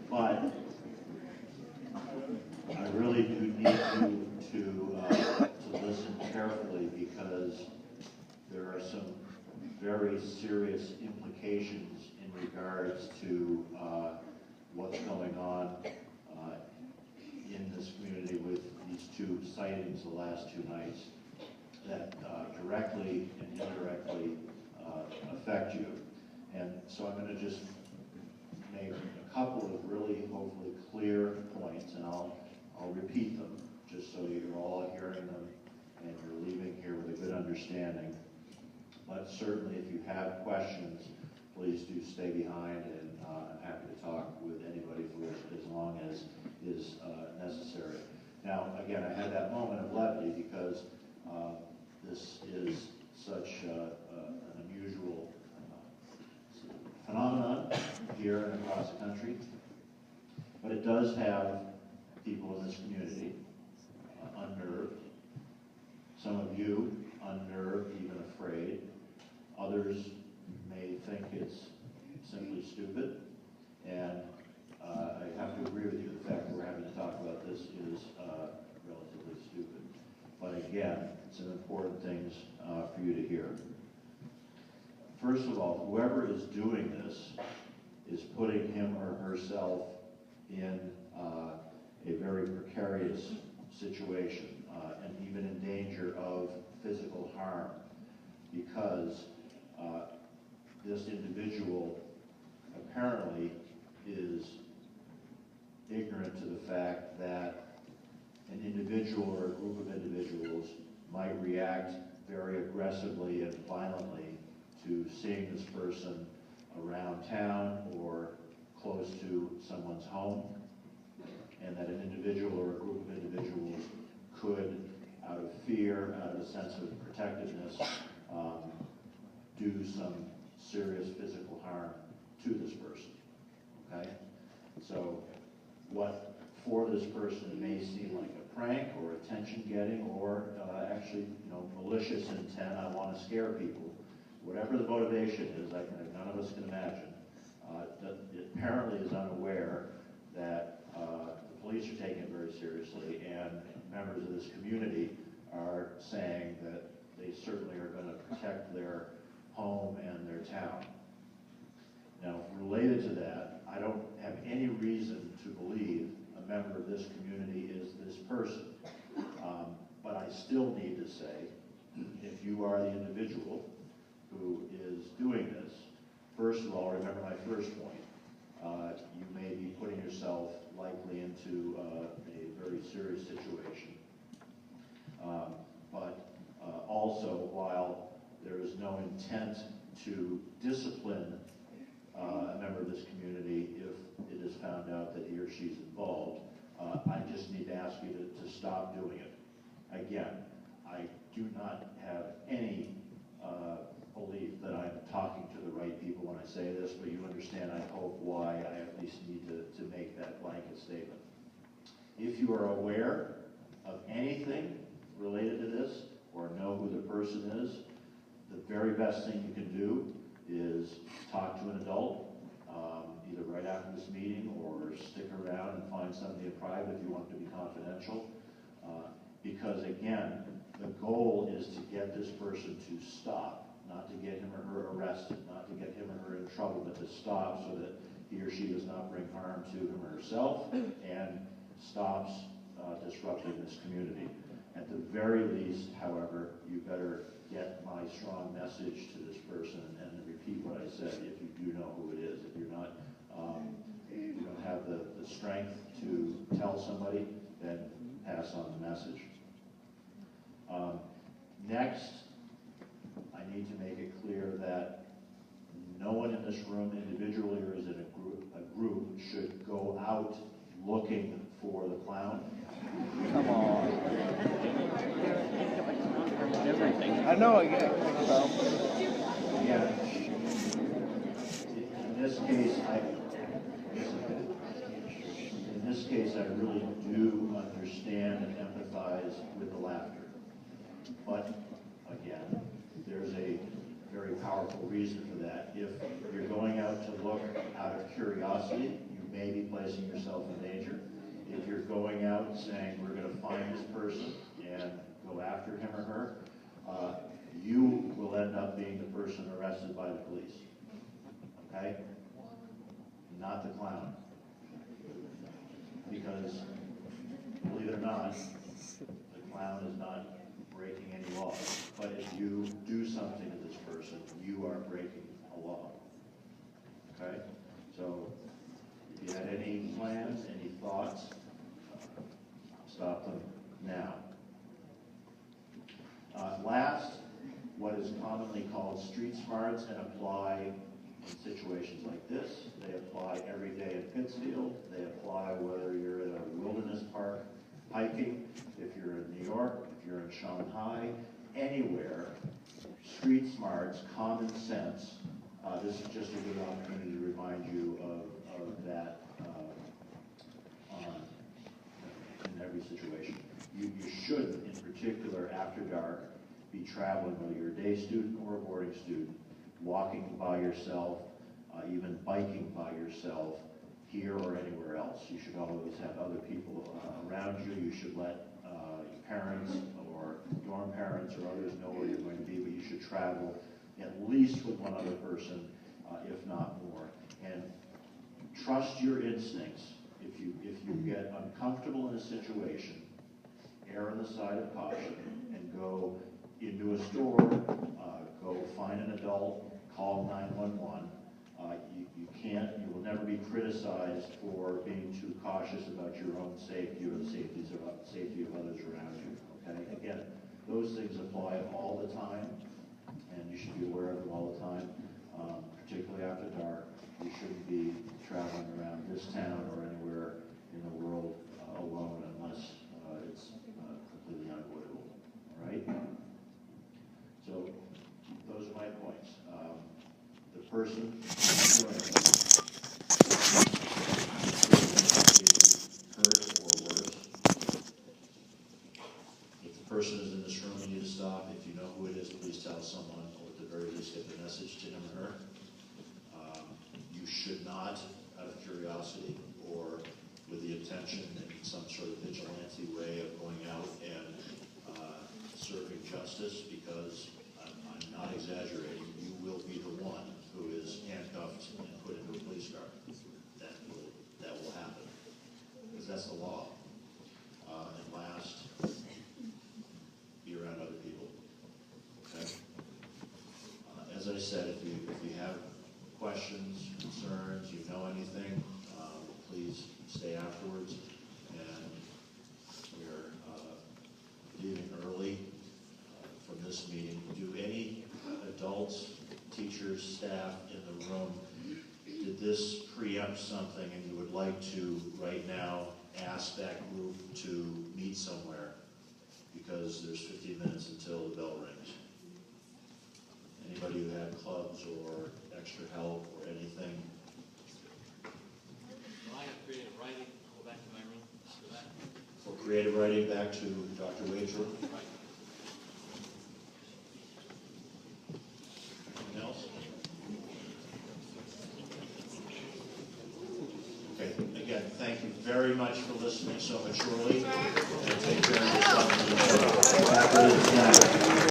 But I really do need to listen carefully, because there are some very serious implications in regards to what's going on in this community with these two sightings the last two nights that directly and indirectly affect you. And so I'm going to just make a couple of really hopefully clear points, and I'll repeat them just so you're all hearing them and you're leaving here with a good understanding. But certainly if you have questions, please do stay behind, and I'm happy to talk with anybody for as long as is necessary. Now, again, I had that moment of levity because this is such an unusual phenomenon here and across the country, but it does have people in this community unnerved. Some of you unnerved, even afraid. Others may think it's simply stupid, and I have to agree with you. The fact that we're having to talk about this is relatively stupid. But again, some important things for you to hear. First of all, whoever is doing this is putting him or herself in a very precarious situation, and even in danger of physical harm, because this individual apparently is ignorant to the fact that an individual or a group of individuals might react very aggressively and violently to seeing this person around town or close to someone's home, and that an individual or a group of individuals could, out of fear, out of a sense of protectiveness, do some serious physical harm to this person, okay? So what for this person may seem like a prank or attention-getting or actually, malicious intent, I want to scare people, whatever the motivation is, none of us can imagine, it apparently is unaware that the police are taking it very seriously, and members of this community are saying that they certainly are going to protect their home and their town. Now, related to that, I don't have any reason to believe a member of this community is this person. But I still need to say, if you are the individual who is doing this, first of all, remember my first point. You may be putting yourself likely into a very serious situation. But also, while there is no intent to discipline a member of this community if it is found out that he or she's involved, I just need to ask you to stop doing it. Again, I do not have any belief that I'm talking to the right people when I say this, but you understand, I hope, why I at least need to make that blanket statement. If you are aware of anything related to this, or know who the person is, the very best thing you can do is talk to an adult, either right after this meeting or stick around and find somebody in private if you want it to be confidential. Because again, the goal is to get this person to stop, not to get him or her arrested, not to get him or her in trouble, but to stop so that he or she does not bring harm to him or herself and stops disrupting this community. At the very least, however, you better get my strong message to this person and repeat what I said if you do know who it is. If you're not, you don't have the strength to tell somebody, then pass on the message. Next, I need to make it clear that no one in this room, individually or as in a group, should go out looking for the clown. Come on. Everything. I know, I get it. So. Yeah. In this case, I really do understand and empathize with the laughter. But again, there's a very powerful reason for that. If you're going going to look out of curiosity, you may be placing yourself in danger. If you're going out saying, we're going to find this person and go after him or her, you will end up being the person arrested by the police. Okay? Not the clown. Because, believe it or not, the clown is not breaking any laws. But if you do something to this person, you are breaking a law. Okay? So, if you had any plans, any thoughts, stop them now. Last, what is commonly called street smarts and apply in situations like this. They apply every day in Pittsfield. They apply whether you're in a wilderness park hiking, if you're in New York, if you're in Shanghai, anywhere. Street smarts, common sense. This is just a good opportunity to remind you of that in every situation. You shouldn't, in particular after dark, be traveling, whether you're a day student or a boarding student, walking by yourself, even biking by yourself, here or anywhere else. You should always have other people around you. You should let your parents or dorm parents or others know where you're going to be, but you should travel at least with one other person, if not more. And trust your instincts. If you get uncomfortable in a situation, err on the side of caution and go into a store, go find an adult, call 911. You will never be criticized for being too cautious about your own safety or the safety of others around you. Okay? Again, those things apply all the time, and you should be aware of them all the time, particularly after dark. You shouldn't be traveling around this town or anywhere in the world alone unless it's completely unavoidable. All right? So those are my points. The person doing it hurt or worse. If the person is in this room and you need to stop, if you know who it is, please tell someone, or at the very least get the message to him or her. You should not, out of curiosity or with the intention in some sort of vigilante way of going out and serving justice, because I'm not exaggerating, you will be the one who is handcuffed and put into a police car. That will happen, because that's the law. And last, be around other people. Okay. As I said, if you have questions, concerns, you know anything, please stay afterwards. And we're leaving early from this meeting. Do any adults, teachers, staff in the room, did this preempt something and you would like to right now ask that group to meet somewhere? Because there's 15 minutes until the bell rings. Anybody who had clubs or extra help or anything? Well, I have creative writing. I'll go back to my room for that. For creative writing, back to Dr. Wade's room. Right. Anything else? Okay, again, thank you very much for listening so maturely. And take care of yourself.